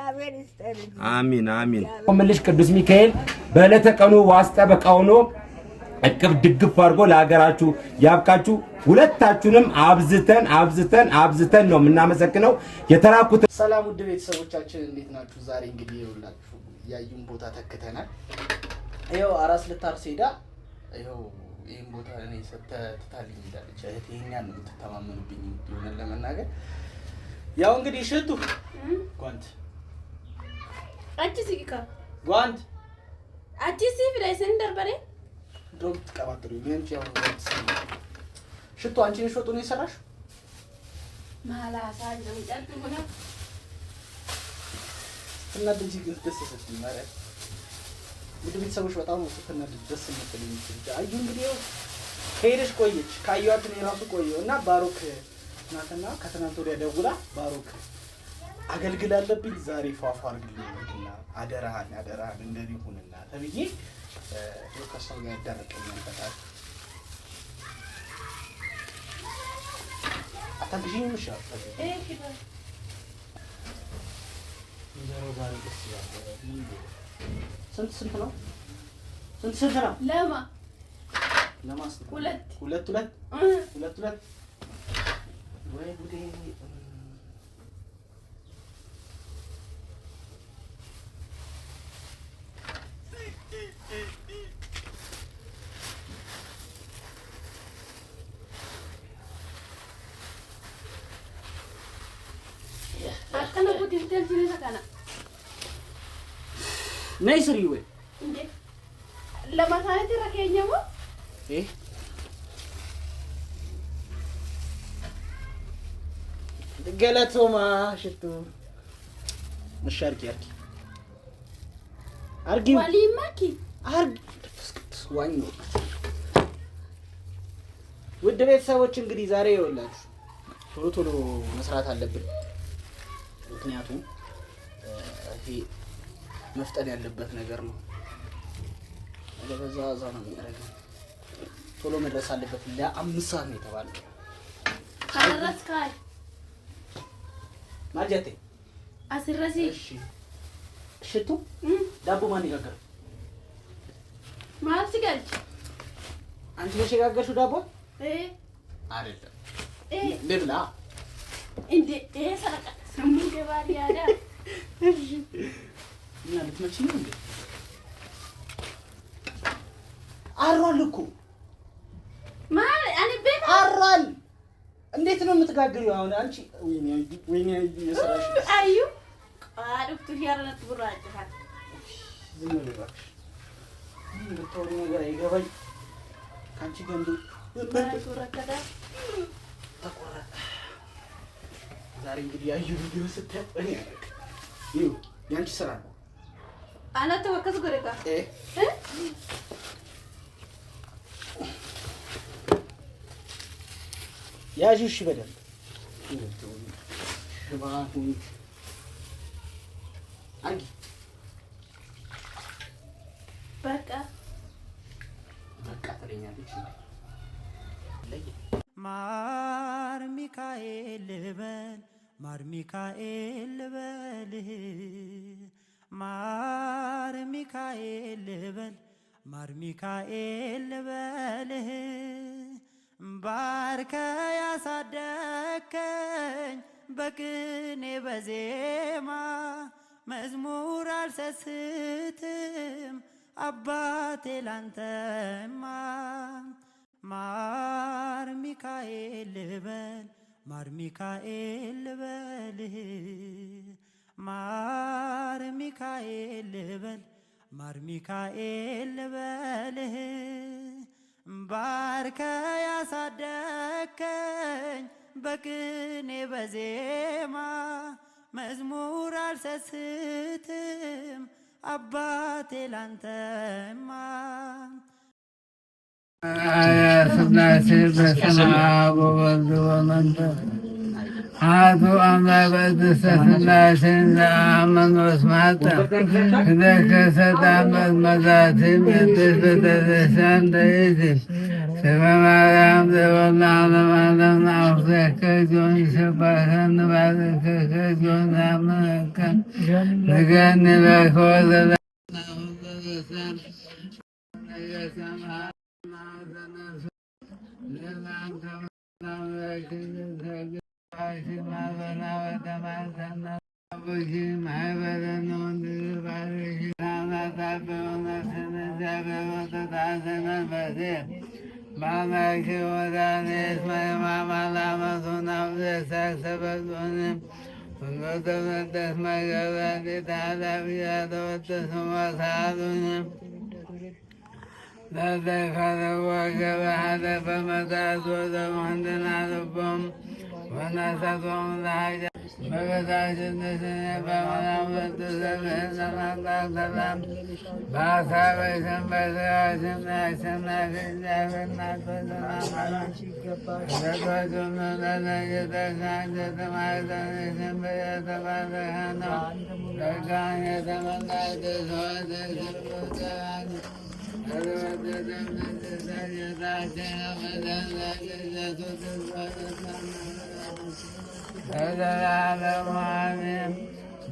አሜን አሜን። መልሽ ቅዱስ ሚካኤል በዕለተ ቀኑ ዋስጠበቃ ሆኖ እቅፍ ድግፍ አድርጎ ለሀገራችሁ ያብቃችሁ። ሁለታችሁንም አብዝተን ነው የምናመሰግነው። የተራኩት ሰላም ውድ ቤተሰቦቻችን እንዴት ናችሁ? ዛሬ እንግዲህ ይኸውላችሁ ያዩን ቦታ ተከተናል። ይኸው አራስ ልታርስ ሄዳ ይኸው ይሄን ቦታ እኔ ትታልኝ እንዳለች እህቴ የእኛን ነው የምትተማመኑብኝ ሆነን ለመናገር ያው እንግዲህ ሽቱ ጓንት አጭሲካ ጓንት አጭሲ ፍራይሰን ደርበሬ ዶክ ተቀባጥሩ ይሄን ያው ሽቱ አንቺ ነሽ ወጡን የሰራሽ ማላ ሳጅ ነው ጫት ሆነ እና ደጅ ደስ ስትይ ማለት ውድ ቤተሰቦች በጣም ስትናደድ ደስ የምትለኝ አዩ እንግዲህ ሄደሽ ቆየች ካዩአት ነው ራሱ ቆየው እና ባሮክ እናትና ከትናንት ወዲያ ደውላ ባሮክ አገልግል አለብኝ ዛሬ ፏፏ አርግልኝና አደራህን እንደዚህ ሁንና ተብዬ ወከሰው ጋር ያደረቀኝ ፈጣሪ አታግዢኝ ምሻል ዛሬ ደስ ይላል። ስንት ነው? ለማ ሁለት ወይ ጉዴ አከነ ጉዴ ተልጅነ ተካና ነይ ስሪ ወይ እንዴ ለማሳየት ረከኘው ገለቶማ ሽቱ መሻርኪ አርጊ ወሊማኪ አርጊ ዋኝ ውድ ቤተሰቦች እንግዲህ ዛሬ ይኸውላችሁ ቶሎ መስራት አለብን። ምክንያቱም ይሄ መፍጠን ያለበት ነገር ነው። ለበዛ ነው የሚያደርገው። ቶሎ መድረስ አለበት። ለ5 ሰዓት ነው የተባለው። ካረስካይ ማጀቴ አስረሲ እሺ ሽቱ ዳቦ ማን ይጋገር? ማለት ሲጋጅ አንቺ ነሽ የጋገርሽው ዳቦ? አይደለም ልብላ እንዴ ሰረቀ ሰሙ ገባል ያዳ እሺ እና ልትመጪ ነው እንዴ? አሯል እኮ ማል አኔ ቤት አሯል። እንዴት ነው የምትጋግሪው አሁን አንቺ? ወይኔ የሰራሽ አዩ አድፍቱ ያረነት ብራጭሃት ዝም ብለሽ እባክሽ ምን ተወሪ ነገር አይገባኝ ካንቺ ገንዱ ተቆረጠ ተቆረጠ። ዛሬ እንግዲህ ያዩ ቪዲዮ ስታጠኝ ይው ያንቺ ስራ ነው። አናተ ወከስ ጎረጋ ያዥሽ በደንብ ሽባቱ አርጊ በቃ ተለኛለች። ማር ሚካኤል ልበል ማር ሚካኤል ልበልህ ማር ሚካኤል ልበል ማር ሚካኤል ልበልህ ባርከ ያሳደከኝ በቅኔ በዜማ መዝሙር አልሰስትም አባቴ ላንተማ ማር ሚካኤል ልበል ማር ሚካኤል ልበልህ ማር ሚካኤል ልበል ማር ሚካኤል ልበልህ ባርከ ያሳደከኝ በቅኔ በዜማ መዝሙር አልሰስትም አባቴ ላንተማ ስላሴ በስመ አብ ወወልድ ወመንፈስ አሐዱ አምላክ በቅድስት ሥላሴ ዘአመኑ ወስማተ ክደከ ሰጣን በመዛቲ ቅድስት ቤተክርስቲያን ተይእቲ ማርያም ዘወላ ለማለም ናፍዘከ ጆን ሰባሰን ባዘከከ ጆን አመከ ንገኒ ለከወዘለ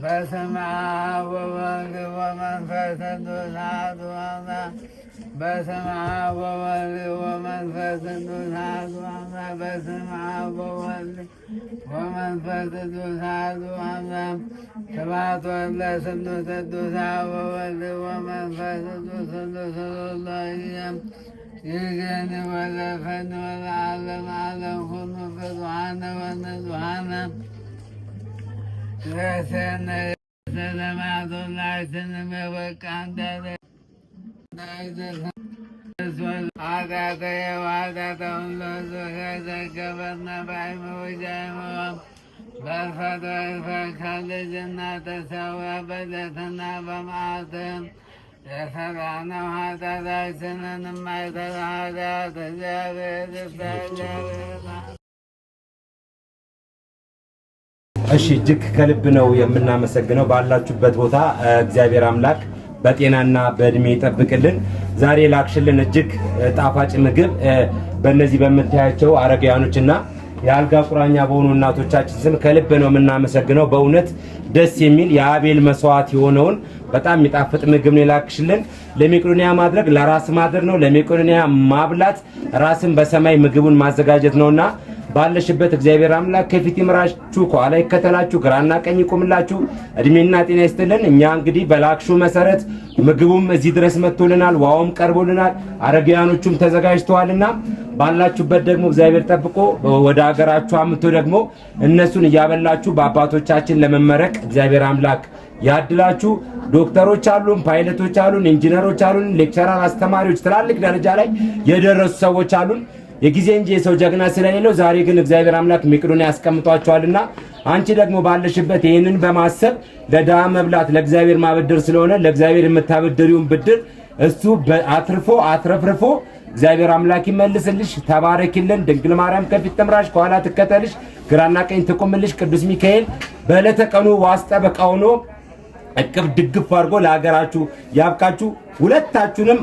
በስመ አብ ወወልድ ወመንፈስ ቅዱስ አሐዱ አምላክ። በስመ አብ ወወልድ ወመንፈስ ቅዱስ አሐዱ አምላክ። በስመ አብ ወወልድ ወመንፈስ ቅዱስ አሐዱ አምላክ። ስብሐት ለስሉስ ቅዱስ አብ ወወልድ ወመንፈስ ቅዱስ ቅዱስ ሎላይም ይገን ወለፈን ወለዓለም ዓለም ሁሉ ፍጡሃነ ወንጹሃነ ለሰነ ሰለማቱላችንም የበቃ እንዳለ አጋተየዋጋተውን ለዙ ከዘገበና ባይመወጃይመዋም በልፈቶ ይፈካልጅና ተሰዋ በደትና በማዕተም የሰራነው ኃጢአታችንን የማይተራ ኃጢአት እግዚአብሔር ይፍታ። እሺ እጅግ ከልብ ነው የምናመሰግነው። ባላችሁበት ቦታ እግዚአብሔር አምላክ በጤናና በእድሜ ይጠብቅልን። ዛሬ ላክሽልን እጅግ ጣፋጭ ምግብ በእነዚህ በምታያቸው አረጋውያኖችና የአልጋ ቁራኛ በሆኑ እናቶቻችን ስም ከልብ ነው የምናመሰግነው። በእውነት ደስ የሚል የአቤል መስዋዕት የሆነውን በጣም የሚጣፍጥ ምግብ ነው የላክሽልን። ለመቄዶንያ ማድረግ ለራስ ማድረግ ነው። ለመቄዶንያ ማብላት ራስን በሰማይ ምግቡን ማዘጋጀት ነውና ባለሽበት እግዚአብሔር አምላክ ከፊት ይምራችሁ፣ ከኋላ ይከተላችሁ፣ ግራና ቀኝ ይቁምላችሁ፣ እድሜና ጤና ይስጥልን። እኛ እንግዲህ በላክሹ መሰረት ምግቡም እዚህ ድረስ መጥቶልናል፣ ዋውም ቀርቦልናል፣ አረጋውያኖቹም ተዘጋጅተዋልና ባላችሁበት ደግሞ እግዚአብሔር ጠብቆ ወደ ሀገራችሁ አምጥቶ ደግሞ እነሱን እያበላችሁ በአባቶቻችን ለመመረቅ እግዚአብሔር አምላክ ያድላችሁ። ዶክተሮች አሉን፣ ፓይለቶች አሉን፣ ኢንጂነሮች አሉን፣ ሌክቸራር አስተማሪዎች፣ ትላልቅ ደረጃ ላይ የደረሱ ሰዎች አሉን። የጊዜ እንጂ የሰው ጀግና ስለሌለው ዛሬ ግን እግዚአብሔር አምላክ መቄዶንያ ያስቀምጧቸዋልና አንቺ ደግሞ ባለሽበት ይህንን በማሰብ ለድሃ መብላት ለእግዚአብሔር ማበደር ስለሆነ ለእግዚአብሔር የምታበደሪውን ብድር እሱ አትርፎ አትረፍርፎ እግዚአብሔር አምላክ ይመልስልሽ። ተባረኪልን። ድንግል ማርያም ከፊት ትምራሽ፣ ከኋላ ትከተልሽ፣ ግራና ቀኝ ትቆምልሽ። ቅዱስ ሚካኤል በዕለተ ቀኑ ዋስ ጠበቃ ሆኖ እቅፍ ድግፍ አድርጎ ለሀገራችሁ ያብቃችሁ። ሁለታችሁንም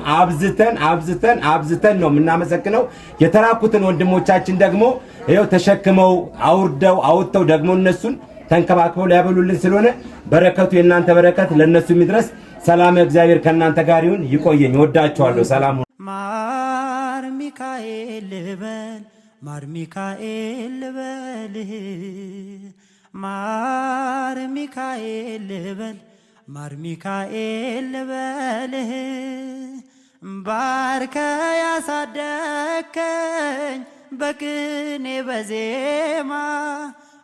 አብዝተን ነው የምናመሰግነው። የተላኩትን ወንድሞቻችን ደግሞ ይኸው ተሸክመው አውጥተው ደግሞ እነሱን ተንከባክበው ሊያበሉልን ስለሆነ በረከቱ የእናንተ በረከት ለእነሱ የሚድረስ። ሰላም እግዚአብሔር ከእናንተ ጋር ይሁን። ይቆየኝ። ወዳችኋለሁ። ሰላም ማር ሚካኤል ልበል፣ ማር ሚካኤል ልበልህ፣ ማር ሚካኤል ልበል፣ ማር ሚካኤል ልበልህ። ባርከ ያሳደከኝ በቅኔ በዜማ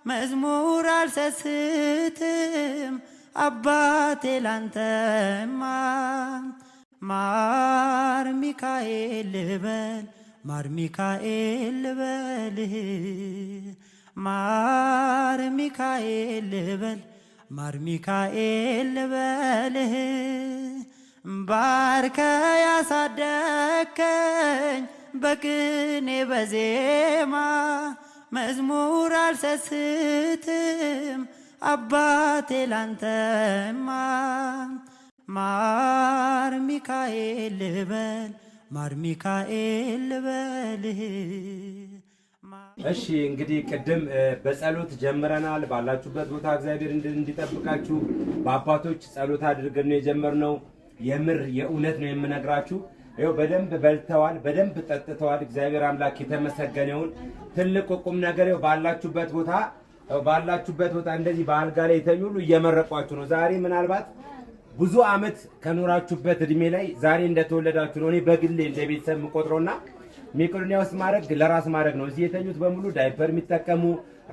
መዝሙር አልሰስትም አባቴ ላንተማ። ማር ሚካኤል ልበል፣ ማር ሚካኤል ልበልህ፣ ማር ሚካኤል ልበል፣ ማር ሚካኤል ልበልህ። ባርከ ያሳደከኝ በቅኔ በዜማ መዝሙር አልሰስትም አባቴ ላንተማ። ማር ሚካኤል ልበል፣ ማር ሚካኤል ልበልህ። እሺ እንግዲህ ቅድም በጸሎት ጀምረናል። ባላችሁበት ቦታ እግዚአብሔር እንዲጠብቃችሁ በአባቶች ጸሎት አድርገን ነው የጀመርነው። የምር የእውነት ነው የምነግራችሁ። ይኸው በደንብ በልተዋል፣ በደንብ ጠጥተዋል። እግዚአብሔር አምላክ የተመሰገነውን ትልቅ ቁም ነገር ይኸው ባላችሁበት ቦታ እንደዚህ በአልጋ ላይ የተኙ ሁሉ እየመረቋችሁ ነው። ዛሬ ምናልባት ብዙ ዓመት ከኖራችሁበት እድሜ ላይ ዛሬ እንደተወለዳችሁ ነው። እኔ በግሌ እንደ ቤተሰብ የምቆጥረውና መቄዶንያ ውስጥ ማድረግ ለራስ ማድረግ ነው። እዚህ የተኙት በሙሉ ዳይፐር የሚጠቀሙ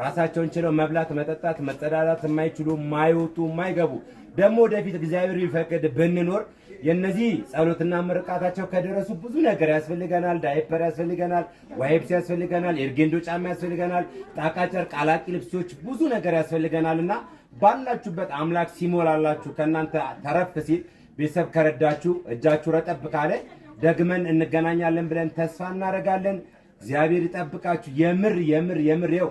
ራሳቸውን ችለው መብላት፣ መጠጣት፣ መጸዳዳት የማይችሉ ማይወጡ ማይገቡ ደግሞ ወደፊት እግዚአብሔር ቢፈቅድ ብንኖር የነዚህ ጸሎትና ምርቃታቸው ከደረሱ ብዙ ነገር ያስፈልገናል። ዳይፐር ያስፈልገናል፣ ዋይፕስ ያስፈልገናል፣ ኤርጌንዶ ጫማ ያስፈልገናል፣ ጣቃ ጨርቅ፣ አላቂ ልብሶች ብዙ ነገር ያስፈልገናልና ባላችሁበት አምላክ ሲሞላላችሁ ከእናንተ ተረፍ ሲል ቤተሰብ ከረዳችሁ እጃችሁ ረጠብ ካለ ደግመን እንገናኛለን ብለን ተስፋ እናደርጋለን። እግዚአብሔር ይጠብቃችሁ። የምር ይኸው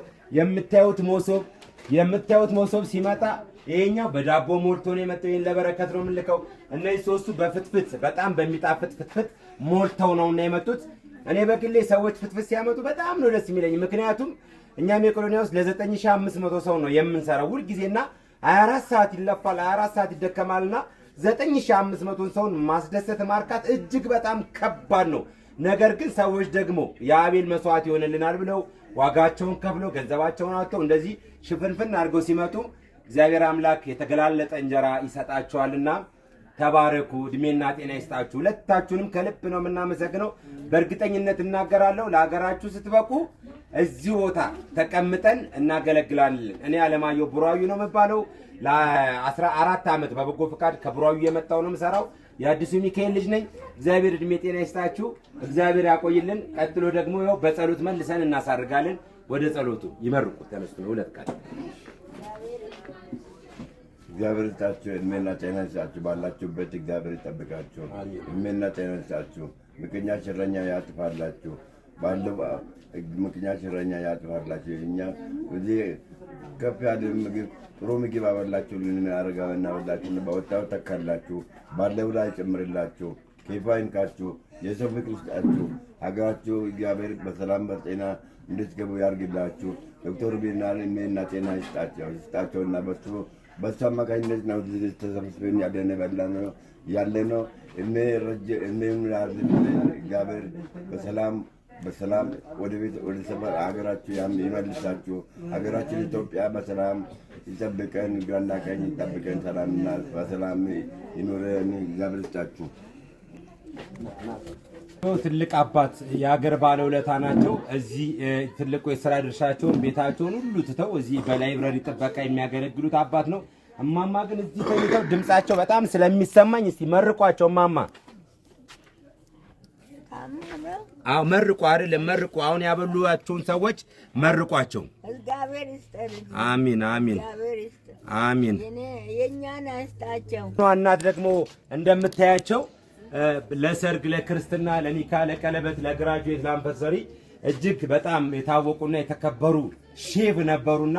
የምታዩት መሶብ ሲመጣ ይሄኛው በዳቦ ሞልቶ ነው የመጣው። ይሄን ለበረከት ነው የምንልከው። እነዚህ ሶስቱ በፍትፍት በጣም በሚጣፍጥ ፍትፍት ሞልተው ነውና የመጡት። እኔ በግሌ ሰዎች ፍትፍት ሲያመጡ በጣም ነው ደስ የሚለኝ። ምክንያቱም እኛ መቄዶንያ ውስጥ ለ9500 ሰው ነው የምንሰራው ሁል ጊዜና 24 ሰዓት ይለፋል፣ 24 ሰዓት ይደከማልና 9500 ሰውን ማስደሰት ማርካት እጅግ በጣም ከባድ ነው። ነገር ግን ሰዎች ደግሞ የአቤል መስዋዕት ይሆንልናል ብለው ዋጋቸውን ከፍለው ገንዘባቸውን አውጥተው እንደዚህ ሽፍንፍን አድርገው ሲመጡ እግዚአብሔር አምላክ የተገላለጠ እንጀራ ይሰጣቸዋልና ተባረኩ፣ እድሜና ጤና ይስጣችሁ። ሁለታችሁንም ከልብ ነው የምናመሰግነው። በእርግጠኝነት እናገራለሁ ለሀገራችሁ ስትበቁ እዚህ ቦታ ተቀምጠን እናገለግላለን። እኔ አለማየሁ ቡራዩ ነው የምባለው። ለ14 ዓመት በበጎ ፍቃድ ከቡራዩ የመጣው ነው የምሰራው። የአዲሱ ሚካኤል ልጅ ነኝ። እግዚአብሔር እድሜ ጤና ይስጣችሁ፣ እግዚአብሔር ያቆይልን። ቀጥሎ ደግሞ ያው በጸሎት መልሰን እናሳርጋለን። ወደ ጸሎቱ ይመርቁ። ተነሱ ነው ሁለት ቃል እግዚአብሔር ይስጣችሁ፣ እድሜና ጤና ይስጣችሁ። ባላችሁበት እግዚአብሔር ይጠብቃችሁ፣ እድሜና ጤና ይስጣችሁ። ምቀኛ ሸረኛ ያጥፋላችሁ፣ ባለው ምቀኛ ሸረኛ ያጥፋላችሁ። እኛ እዚህ ከፍ ያለ ምግብ ጥሩ ምግብ አበላችሁ፣ አረጋውና ወላችሁ በወጣው ተካላችሁ፣ ባለው ላይ ጨምርላችሁ፣ ኬፋ ይንካችሁ፣ የሰው ፍቅር ይስጣችሁ። ሀገራችሁ እግዚአብሔር በሰላም በጤና እንድትገቡ ያርግላችሁ። ዶክተር ቢናል እድሜና ጤና ይስጣቸውና በሱ አማካኝነት ነው ተሰብስበን ያለ ነው። እግዚአብሔር በሰላም ወደ ቤት ወደ ሰፈር ሀገራችሁ ይመልሳችሁ። ሀገራችን ኢትዮጵያ በሰላም ይጠብቀን፣ ግራና ቀኝ ይጠብቀን፣ ሰላምና በሰላም ይኖረን። እግዚአብሔር ይስጣችሁ። ትልቅ አባት የሀገር ባለውለታ ናቸው። እዚህ ትልቁ የሥራ ድርሻቸውን ቤታቸውን ሁሉ ትተው እዚህ በላይብረሪ ጥበቃ የሚያገለግሉት አባት ነው። እማማ ግን እዚህ ተኝተው ድምጻቸው በጣም ስለሚሰማኝ እስቲ መርቋቸው እማማ። አዎ መርቁ፣ አይደለም መርቁ። አሁን ያበሉዋቸውን ሰዎች መርቋቸው። እግዚአብሔር ይስጥልኝ። አሚን አሚን አሚን። የኛን አስጣቸው። እናት ደግሞ እንደምታያቸው ለሰርግ፣ ለክርስትና፣ ለኒካ፣ ለቀለበት፣ ለግራጁዌት፣ ለአንቨርሰሪ እጅግ በጣም የታወቁና የተከበሩ ሼፍ ነበሩና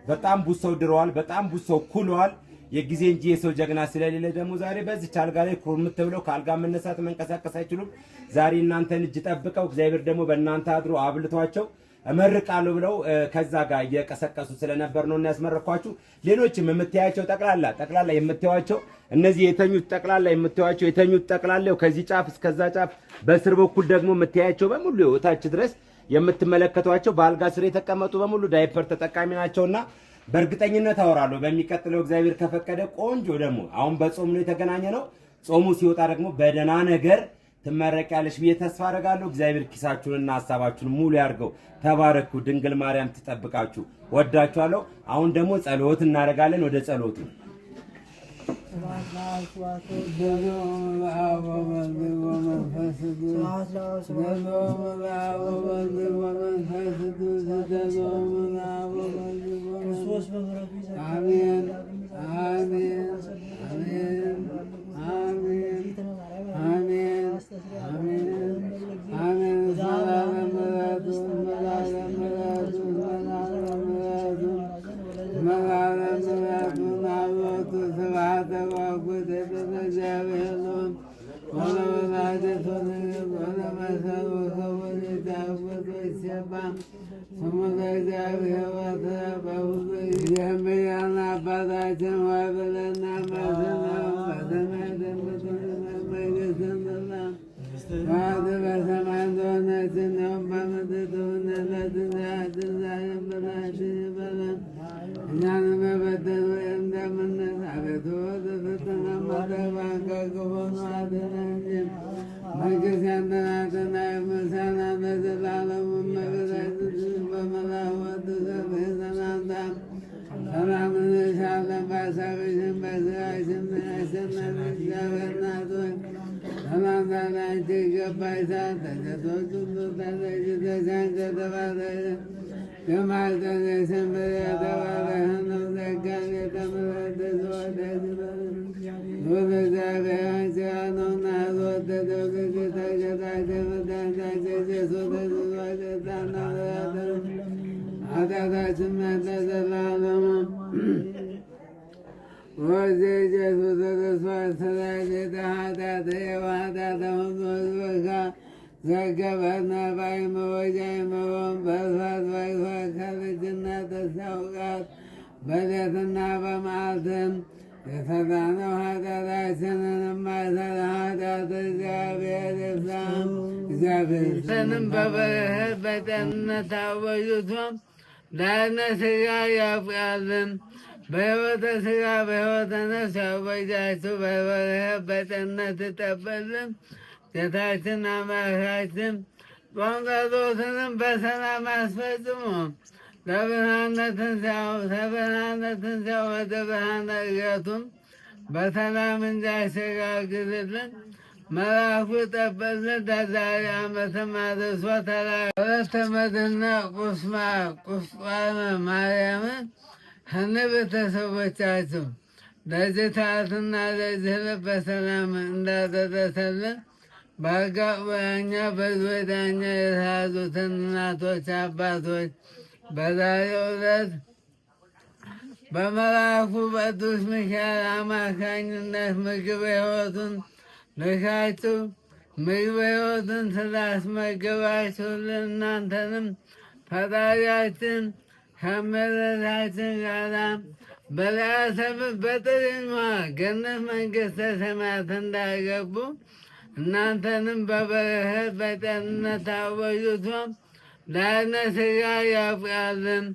በጣም ብዙ ሰው ድረዋል፣ በጣም ብዙ ሰው ኩለዋል። የጊዜ እንጂ የሰው ጀግና ስለሌለ ደግሞ ዛሬ በዚች አልጋ ላይ ኩርምት ብለው ከአልጋ መነሳት መንቀሳቀስ አይችሉም። ዛሬ እናንተን እጅ ጠብቀው እግዚአብሔር ደግሞ በእናንተ አድሮ አብልቷቸው እመርቃለሁ ብለው ከዛ ጋር እየቀሰቀሱ ስለነበር ነው እና ያስመረኳችሁ። ሌሎችም የምታያቸው ጠቅላላ የምታዩቸው እነዚህ የተኙት ጠቅላላ የምታዩቸው የተኙት ጠቅላላው ከዚህ ጫፍ እስከዛ ጫፍ በስር በኩል ደግሞ የምታያቸው በሙሉ ወታች ድረስ የምትመለከቷቸው በአልጋ ስር የተቀመጡ በሙሉ ዳይፐር ተጠቃሚ ናቸውና በእርግጠኝነት አወራለሁ በሚቀጥለው እግዚአብሔር ከፈቀደ ቆንጆ ደግሞ አሁን በጾም ነው የተገናኘ ነው። ጾሙ ሲወጣ ደግሞ በደና ነገር ትመረቂያለሽ ብዬ ተስፋ አደርጋለሁ። እግዚአብሔር ኪሳችሁንና ሐሳባችሁን ሙሉ ያርገው። ተባረኩ። ድንግል ማርያም ትጠብቃችሁ። ወዳችኋለሁ። አሁን ደግሞ ጸሎት እናደርጋለን። ወደ ጸሎቱ አሜን ወለወላዲቱ ድንግል ወለመሰሉ ክቡር የታቦቱ ይሴባ ስሙ ለእግዚአብሔር በሁሉ የምያን አባታችን ሆይ ብለን እናመስግነው። በሰማይ እንደምትኖር መንግሥትህን ትምጣ። ፈቃድህ በሰማይ እንደሆነች እንዲሁም በምድር ትሁን። የዕለት እንጀራችንን ዛሬ በላችን በለን እኛንም የበደሉንን እንደምንል፣ አቤቱ ወደ ፈተና አታግባን ከክፉ አድነን እንጂ መንግሥት ያንተ ናትና ምስጋና ለዘላለሙ። እመቤታችን በመልአኩ ቅዱስ ሰላምታ ሰላም እንልሻለን። በሐሳብሽም በሥጋሽም አሸናፊ እግዚአብሔር እናት ሆይ ሰላምታ ላንቺ ይገባሻል። ከሴቶች ሁሉ ተለይተሽ አንቺ የተባረክሽ የማኅፀንሽም ፍሬ የተባረከ ነው። ጸጋን የተመላሽ ልዑል እግዚአብሔር አንቺ ጋር ነውና የተወደደው ልጅሽ ከጌታችን ከመድኃኒታችን ኢየሱስ ክርስቶስ ይቅርታና ምሕረት ኃጢአታችንን ለዘላለሙ ወዚህ ኢየሱስ ክርስቶስ ስለዚህ ኃጢአት የኃጢአት ሁሉ ሕዝብህ ዘገበነ ባይመወጃይመወን በስፋት ባይፋት ከልጅነት እስከ በሌትና በመዓልትም የሠራነው ኃጢአታችንን የማይሠራ ኃጢአት እግዚአብሔር ይፍታ። እግዚአብሔርንም በበረከት በጤንነት አወዩቶም ዳነ ሥጋ ያብቃልን። በሕይወተ ሥጋ በሕይወተ ነፍስ ያወጃችሁ በበረከት በጤንነት ይጠበልን። ጌታችን አምላካችን ጾም ጸሎትንም በሰላም አስፈጽሞ ለብርሃነ ትንሣኤው ወደ ብርሃነ ዕርገቱም በሰላም እንዲያሸጋግርልን መልአኩ ጠበልን። ለዛሬ ዓመትም አድርሶ ወለተ መድኅነ ቁስቋመ ማርያምን ከነ ቤተሰቦቻቸው ለዚህ ሰዓትና ለዚህ ዕለት በሰላም እንዳደረሰልን በአጋጣሚ በዚህ ዳኛ የተያዙትን እናቶች፣ አባቶች በዛሬው ዕለት በመልአኩ በቅዱስ ሚካኤል አማካኝነት ምግብ ሕይወቱን ልካችሁ ምግብ ሕይወቱን ስላስመገባችሁልን እናንተንም ፈጣሪያችን ከመሬታችን ጋር በለዓሰብ በጥሪኟ ገነት መንግሥተ ሰማያት እንዳገቡ እናንተንም በበረከት በጤንነት አወዩቶም ዳነ ሥጋ ያብቃልን።